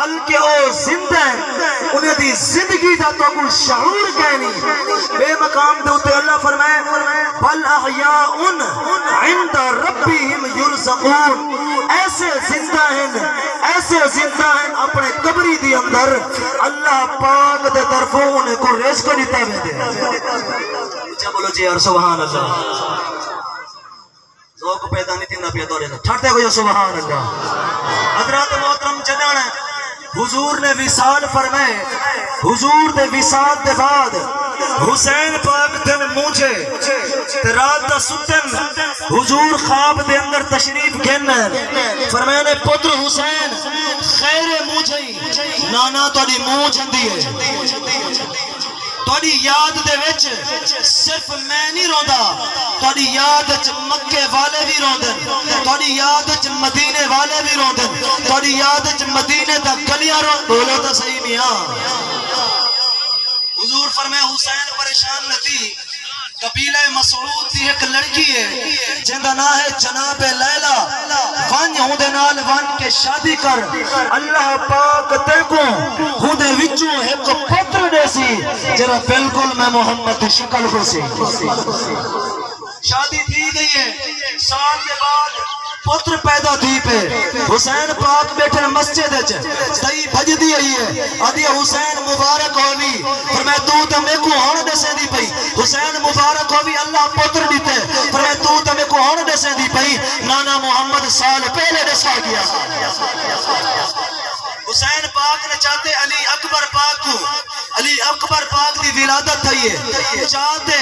بلکہ او زندہ ہیں انہیں دی زندگی دا تو کوئی شعور کہنی بے مقام دے ہوتے اللہ فرمائے بل احیاء عند ربهم یرزقون ایسے زندہ ہیں اپنے قبری دی اندر اللہ پاک دے طرفوں انہیں کو رزق دیتا ہے اچھا بولو جی یار سبحان اللہ ذوق پیدا نہیں تھی نہ پیا دورے سے چھڑتے کو جو سبحان اللہ حضرات محترم جنان حضور نے وصال فرمائے حضور دے وصال دے بعد حسین پاک دن مونجھے رات دا ستن حضور خواب دے اندر تشریف گھن فرمائے نے پتر حسین خیر مونجھے نانا توڑی مونجھ اندی ہے توڑی یاد دے وچ صرف میں نہیں روندا توڑی یاد وچ مکے والے بھی روندن توڑی یاد وچ مدینے والے بھی روندن توڑی یاد وچ مدینے دا گلیاں بولو تو صحیح میاں حضور فرمائے حسین پریشان نتی قبیلہ مسعود دی ایک لڑکی ہے جندہ نا ہے جناب لیلہ ون ہوندے نال ون کے شادی کر اللہ پاک تے کو ہوندے وچوں ایک پتر دے سی جرا بالکل میں محمد دی شکل کو سی شادی تھی گئی ہے سال کے بعد پتر پیدا تھی پہ حسین پاک بیٹھے مسجد دائی بھج دی رہی ہے آدھی حسین مبارک ہوئی فرمائے تو تمہیں کو ہون دسے دی پئی حسین مبارک ہوئی اللہ پتر دیتے فرمائے تو تمہیں کو ہون دسے دی پئی نانا محمد سال پہلے دسا گیا حسین پاک نے چاہتے علی اکبر پاک کو علی اکبر پاک دی ولادت تھی ہے چاہتے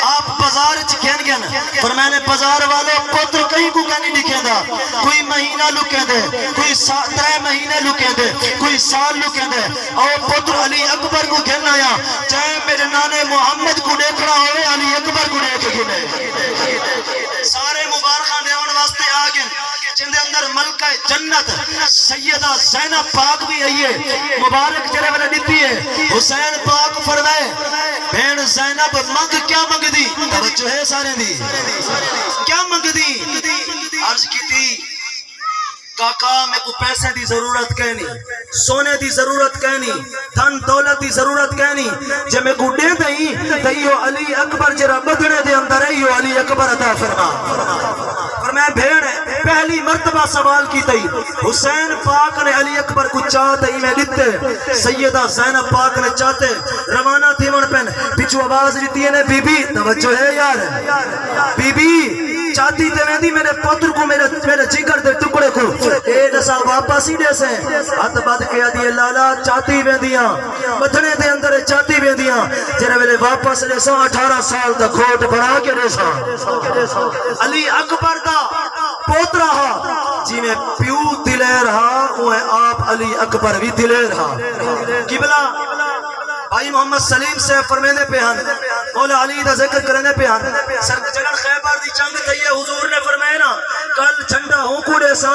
آپ بازار چکین گیا نا پر میں نے بازار والے پتر کہیں کو کہنی لکھیں دا کوئی مہینہ لکھیں دے کوئی 3 مہینے لکھیں دے کوئی سال لکھیں دے اور پتر علی اکبر کو کہنا یا چاہے میرے نانے محمد کو دیکھنا ہوئے علی اکبر کو دیکھ گنے سارے مبارکہ دیون واسطے آگئے جن دے اندر ملکہ جنت سیدہ زینب پاک بھی ہے مبارک جرے والا دیتی ہے حسین پاک فرمائے بین زینب منگ کیا منگ دی توجہ ہے سارے دی کیا منگ دی عرض کی تھی کاکا میں کو پیسے دی ضرورت کہنی سونے دی ضرورت کہنی دھن دولت دی ضرورت کہنی جب میں کو دے دئی تیو علی اکبر جرا بدنے دے اندر ہے یہ علی اکبر عطا فرما اور میں بھیڑ پہلی مرتبہ سوال کی تئی حسین پاک نے علی اکبر کو چاہتے ہی میں دیتے سیدہ زینب پاک نے چاہتے روانہ تھی من پہن پیچھو آواز دیتی ہے بی بی توجہ ہے یار بی بی چاہتی تے میں دی میرے پتر کو میرے جگر دے ٹکڑے کو اے نسا واپس ہی دے سے ہاتھ بات کیا دیئے لالا چاہتی میں دیاں مدھنے دے اندر چاہتی میں دیاں جنہے میرے واپس دے سا 18 سال دا کھوٹ بڑھا کے دے سا علی اکبر دا پوت رہا جی میں پیو دلے رہا وہ آپ علی اکبر بھی دلے رہا قبلہ بھائی محمد سلیم سے فرمینے پہ ہن مولا علی دا ذکر کرنے پہ ہن جگن خیبر دی جنگ تھئی حضور نے فرمائے نا کل جھنڈا ہوں کو دے سا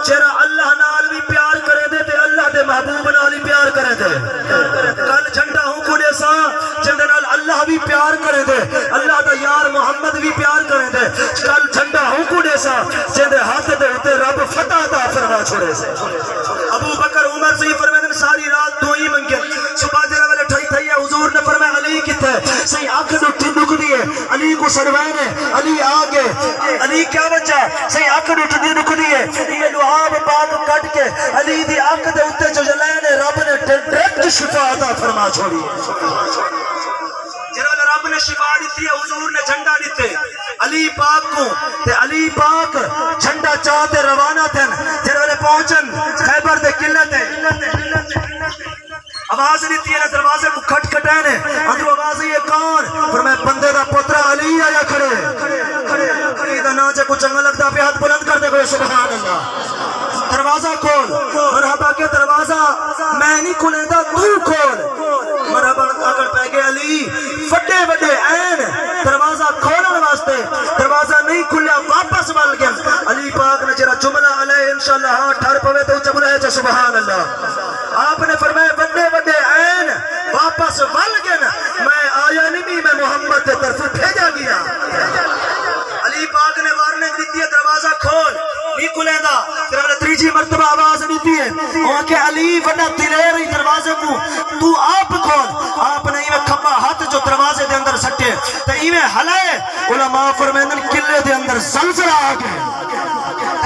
چرا اللہ نال بھی پیار کرے دے تے اللہ دے محبوب نال بھی پیار کرے دے کل جھنڈا ہوں کو دے سا جندے نال اللہ بھی پیار کرے دے اللہ دا یار محمد بھی پیار کرے دے کل جھنڈا ہوں کو دے سا جندے ہاتھ دے ہوتے رب فتح عطا فرما چھوڑے سے ابو بکر عمر سے فرمائے ساری رات دو ہی منگے صبح جرا والے ٹھائی تھئی ہے حضور نے فرمایا علی کتے صحیح آنکھ نٹھی نک دیئے علی کو سروینے علی آگے علی کیا وجہ صحیح آنکھ نٹھی نک دیئے یہ لعاب پاک کٹ کے علی دی آنکھ دے اتے جو جلائنے رب نے ڈیریکٹ شفا عطا فرما چھوڑی جنہوں نے رب نے شفا دیتی ہے حضور نے جھنڈا دیتے علی پاک کو تے علی پاک جھنڈا چاہتے روانہ تھے جنہوں نے پہنچن خیبر دے قلعہ تے آواز دیتی ہے دروازے کو کھٹ کھٹانے اندر آواز یہ کون فرمائے بندے دا پترہ علی آیا کھڑے علی دا ناچے کو چنگا لگتا پہ ہاتھ بلند کر دے گئے سبحان اللہ دروازہ کھول مرحبا کے دروازہ میں نہیں کھلے دا تو کھول مرحبا اگر پہ گئے علی فٹے وڈے این دروازہ کھولن واسطے دروازہ نہیں کھلیا واپس بل گیا علی پاک نے جرا جملہ علیہ انشاءاللہ ہاں ٹھار پوے تو جملہ ہے سبحان اللہ آپ نے فرمایا بندے وڈے این واپس بل گیا میں آیا نہیں میں محمد کے طرف بھیجا گیا علی پاک نے وارننگ دیتی ہے دروازہ کھول نہیں کھلے دا تیرا تیجی مرتبہ آواز دیتی ہے وہ کہ علی وڈا دلیر دروازے کو تو آپ کھول. آپ نے ایویں کھبا ہاتھ جو دروازے دے اندر سٹے تے ایویں ہلائے. علماء فرمائندن قلعے دے اندر زلزلہ آ گیا.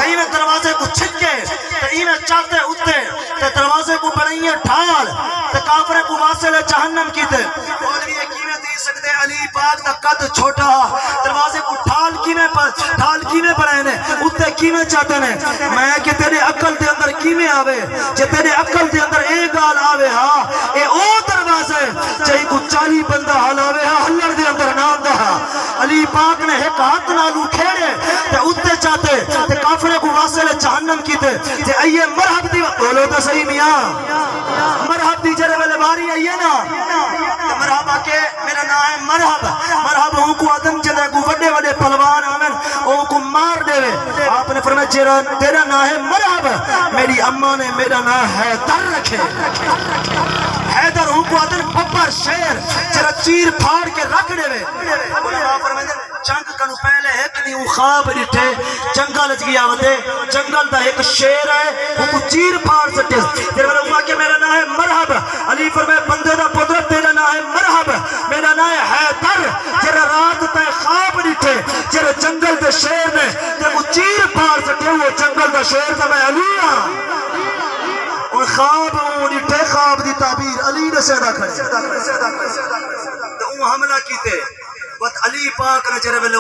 ایویں دروازے کو چھکے تے ایویں چاہتے اتے تے دروازے کو بنائیے ڈھال تے کافر کو واصل جہنم کیتے. مولوی کیویں دے سکتے علی پاک دا قد چھوٹا دروازے کو ڈھال کیویں بنائے نے اتے کیویں چاہتے نے. میں کہ تیرے عقل دے اندر کیویں آوے جے تیرے عقل دے اندر اے گال آوے ہاں اے او دروازے چاہی کو 40 بندہ ہلاوے ہاں ہلڑ دے اندر نہ آندا. علی پاک نے ایک ہاتھ نالو کھیڑے تے اتے چاہتے تے کافر کو واصل جہنم کیتے. تے ایے مرحب دی بولو تو صحیح میاں مرحب دی جڑے ویلے باری آئیے نا مرحبا کے میرا نام ہے مرحب. مرحب ہوں کو آدم جدے کو وڈے وڈے پہلوان آمن ہوں کو مار دے. آپ نے فرمایا تیرا نام ہے مرحب میری اماں نے میرا نام حیدر رکھے. حیدر ہوں کو آدم ببر شیر جرا چیر پھاڑ کے رکھ دے. جنگ کنو پہلے ایک نہیں خواب ڈٹھے جنگل اچ گیا وتے جنگل دا ایک شیر ہے وہ چیر پھاڑ سٹے. تیرے والا کہ میرا نام ہے مرحب. علی فرمایا بندے دا پتر تیرا نام ہے مرحب میرا نام ہے حیدر. جرا رات تے خواب ڈٹھے جرا جنگل دے شیر نے تے وہ چیر پھاڑ سٹے وہ جنگل دا شیر تے میں علی ہاں. اور خواب ڈٹھے خواب دی تعبیر علی نے سیدھا کھڑی تے وہ حملہ کیتے. علی پاک نے جرے ویلے